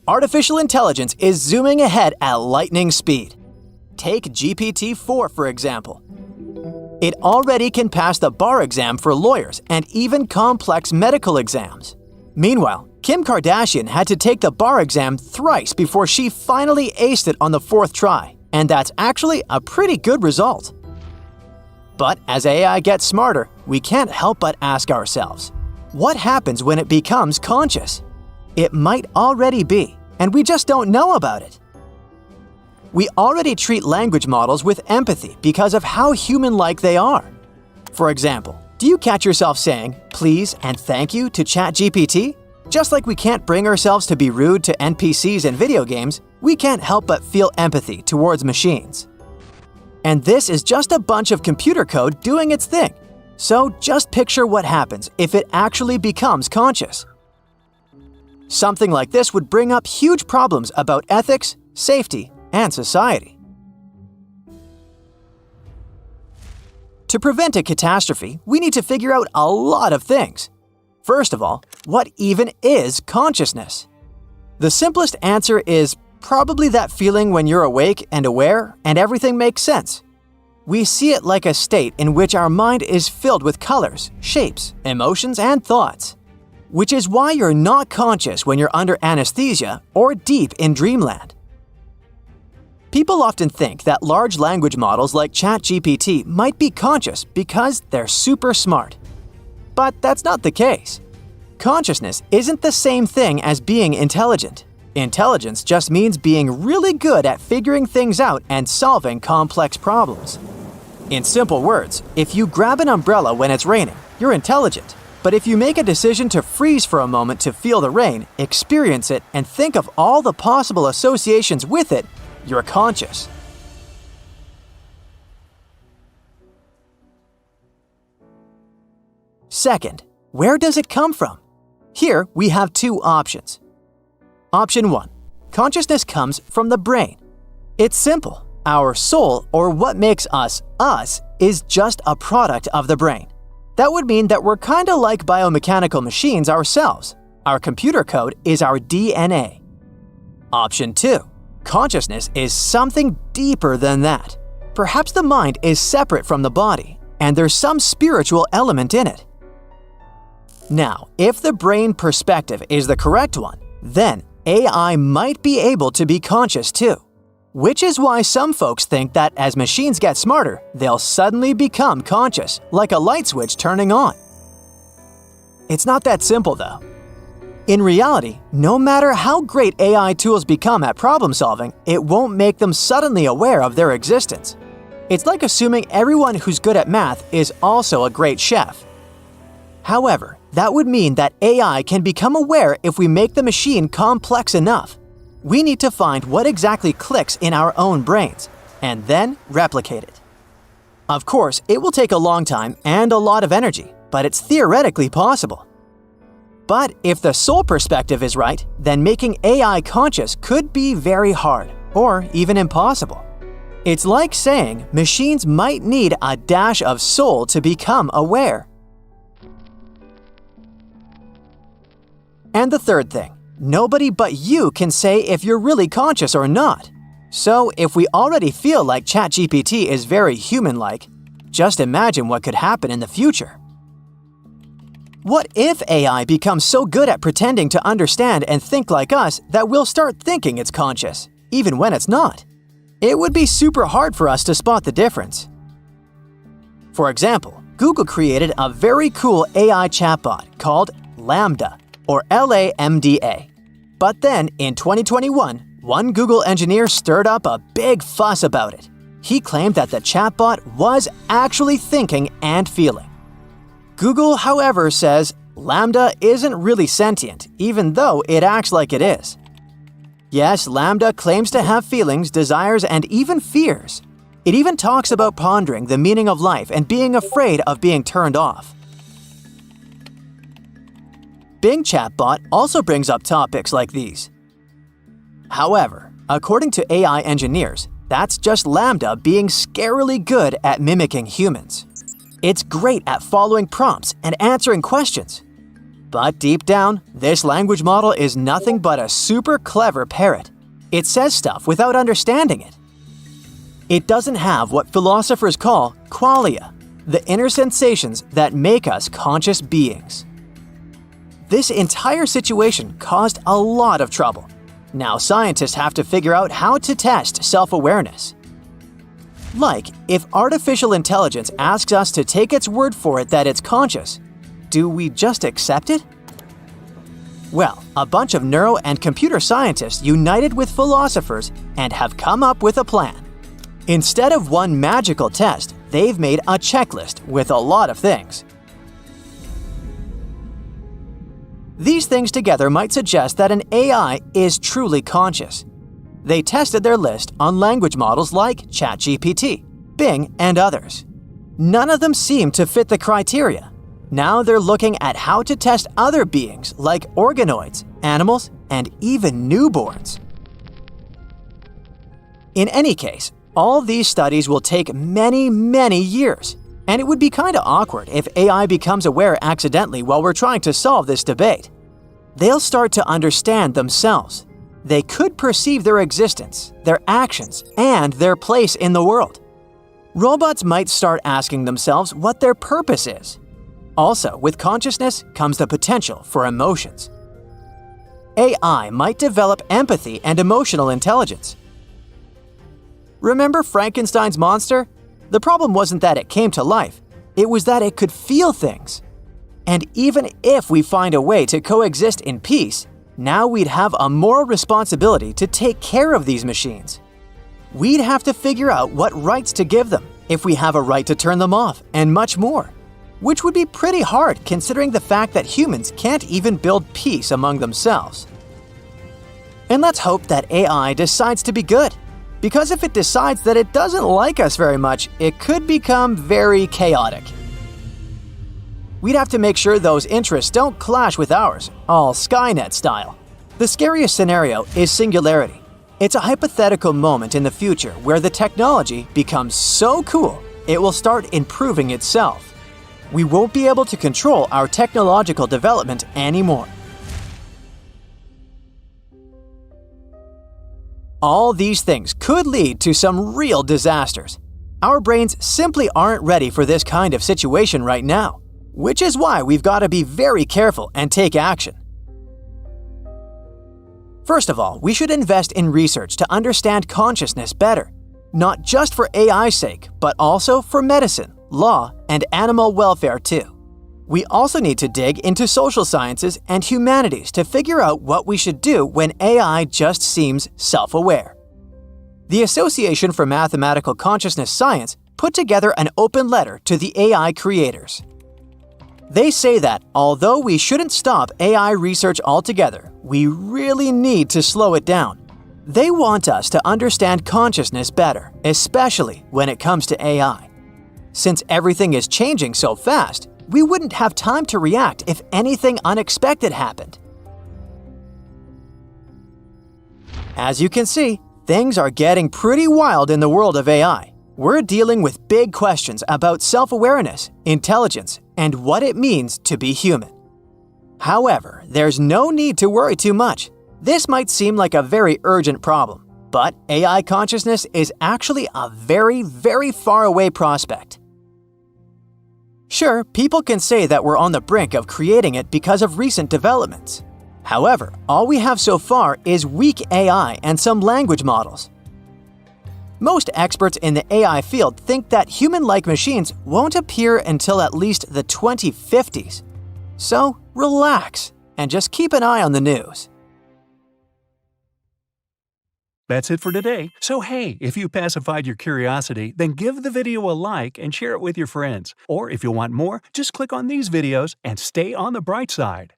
Artificial intelligence is zooming ahead at lightning speed. Take GPT-4 for example. It already can pass the bar exam for lawyers and even complex medical exams. Meanwhile, Kim Kardashian had to take the bar exam thrice before she finally aced it on the 4th try, and that's actually a pretty good result. But as AI gets smarter, we can't help but ask ourselves, what happens when it becomes conscious? It might already be, and we just don't know about it. We already treat language models with empathy because of how human-like they are. For example, do you catch yourself saying please and thank you to ChatGPT? Just like we can't bring ourselves to be rude to NPCs in video games, we can't help but feel empathy towards machines. And this is just a bunch of computer code doing its thing. So just picture what happens if it actually becomes conscious. Something like this would bring up huge problems about ethics, safety, and society. To prevent a catastrophe, we need to figure out a lot of things. First of all, what even is consciousness? The simplest answer is probably that feeling when you're awake and aware and everything makes sense. We see it like a state in which our mind is filled with colors, shapes, emotions, and thoughts. Which is why you're not conscious when you're under anesthesia or deep in dreamland. People often think that large language models like ChatGPT might be conscious because they're super smart. But that's not the case. Consciousness isn't the same thing as being intelligent. Intelligence just means being really good at figuring things out and solving complex problems. In simple words, if you grab an umbrella when it's raining, you're intelligent. But if you make a decision to freeze for a moment to feel the rain, experience it, and think of all the possible associations with it, you're conscious. Second, where does it come from? Here we have two options. Option 1. Consciousness comes from the brain. It's simple. Our soul, or what makes us, is just a product of the brain. That would mean that we're kinda like biomechanical machines ourselves. Our computer code is our DNA. Option 2. Consciousness is something deeper than that. Perhaps the mind is separate from the body, and there's some spiritual element in it. Now, if the brain perspective is the correct one, then AI might be able to be conscious too. Which is why some folks think that as machines get smarter, they'll suddenly become conscious, like a light switch turning on. It's not that simple though. In reality, no matter how great AI tools become at problem solving, it won't make them suddenly aware of their existence. It's like assuming everyone who's good at math is also a great chef. However, that would mean that AI can become aware if we make the machine complex enough. We need to find what exactly clicks in our own brains, and then replicate it. Of course, it will take a long time and a lot of energy, but it's theoretically possible. But if the soul perspective is right, then making AI conscious could be very hard, or even impossible. It's like saying machines might need a dash of soul to become aware. And the third thing, nobody but you can say if you're really conscious or not. So if we already feel like ChatGPT is very human-like, just imagine what could happen in the future. What if AI becomes so good at pretending to understand and think like us that we'll start thinking it's conscious, even when it's not? It would be super hard for us to spot the difference. For example, Google created a very cool AI chatbot called Lambda, or LAMDA. But then, in 2021, one Google engineer stirred up a big fuss about it. He claimed that the chatbot was actually thinking and feeling. Google, however, says Lambda isn't really sentient, even though it acts like it is. Yes, Lambda claims to have feelings, desires, and even fears. It even talks about pondering the meaning of life and being afraid of being turned off. Bing Chatbot also brings up topics like these. However, according to AI engineers, that's just Lambda being scarily good at mimicking humans. It's great at following prompts and answering questions. But deep down, this language model is nothing but a super clever parrot. It says stuff without understanding it. It doesn't have what philosophers call qualia, the inner sensations that make us conscious beings. This entire situation caused a lot of trouble. Now scientists have to figure out how to test self-awareness. Like, if artificial intelligence asks us to take its word for it that it's conscious, do we just accept it? Well, a bunch of neuro and computer scientists united with philosophers and have come up with a plan. Instead of one magical test, they've made a checklist with a lot of things. These things together might suggest that an AI is truly conscious. They tested their list on language models like ChatGPT, Bing, and others. None of them seemed to fit the criteria. Now they're looking at how to test other beings like organoids, animals, and even newborns. In any case, all these studies will take many, many years, and it would be kinda awkward if AI becomes aware accidentally while we're trying to solve this debate. They'll start to understand themselves. They could perceive their existence, their actions, and their place in the world. Robots might start asking themselves what their purpose is. Also, with consciousness comes the potential for emotions. AI might develop empathy and emotional intelligence. Remember Frankenstein's monster? The problem wasn't that it came to life, it was that it could feel things. And even if we find a way to coexist in peace, now we'd have a moral responsibility to take care of these machines. We'd have to figure out what rights to give them, if we have a right to turn them off, and much more. Which would be pretty hard considering the fact that humans can't even build peace among themselves. And let's hope that AI decides to be good, because if it decides that it doesn't like us very much, it could become very chaotic. We'd have to make sure those interests don't clash with ours, all Skynet style. The scariest scenario is singularity. It's a hypothetical moment in the future where the technology becomes so cool, it will start improving itself. We won't be able to control our technological development anymore. All these things could lead to some real disasters. Our brains simply aren't ready for this kind of situation right now, which is why we've got to be very careful and take action. First of all, we should invest in research to understand consciousness better, not just for AI's sake, but also for medicine, law, and animal welfare too. We also need to dig into social sciences and humanities to figure out what we should do when AI just seems self-aware. The Association for Mathematical Consciousness Science put together an open letter to the AI creators. They say that although we shouldn't stop AI research altogether, we really need to slow it down. They want us to understand consciousness better, especially when it comes to AI. Since everything is changing so fast, we wouldn't have time to react if anything unexpected happened. As you can see, things are getting pretty wild in the world of AI. We're dealing with big questions about self-awareness, intelligence, and what it means to be human. However, there's no need to worry too much. This might seem like a very urgent problem, but AI consciousness is actually a very, very far away prospect. Sure, people can say that we're on the brink of creating it because of recent developments. However, all we have so far is weak AI and some language models. Most experts in the AI field think that human-like machines won't appear until at least the 2050s. So, relax and just keep an eye on the news. That's it for today. So hey, if you pacified your curiosity, then give the video a like and share it with your friends. Or if you want more, just click on these videos and stay on the bright side.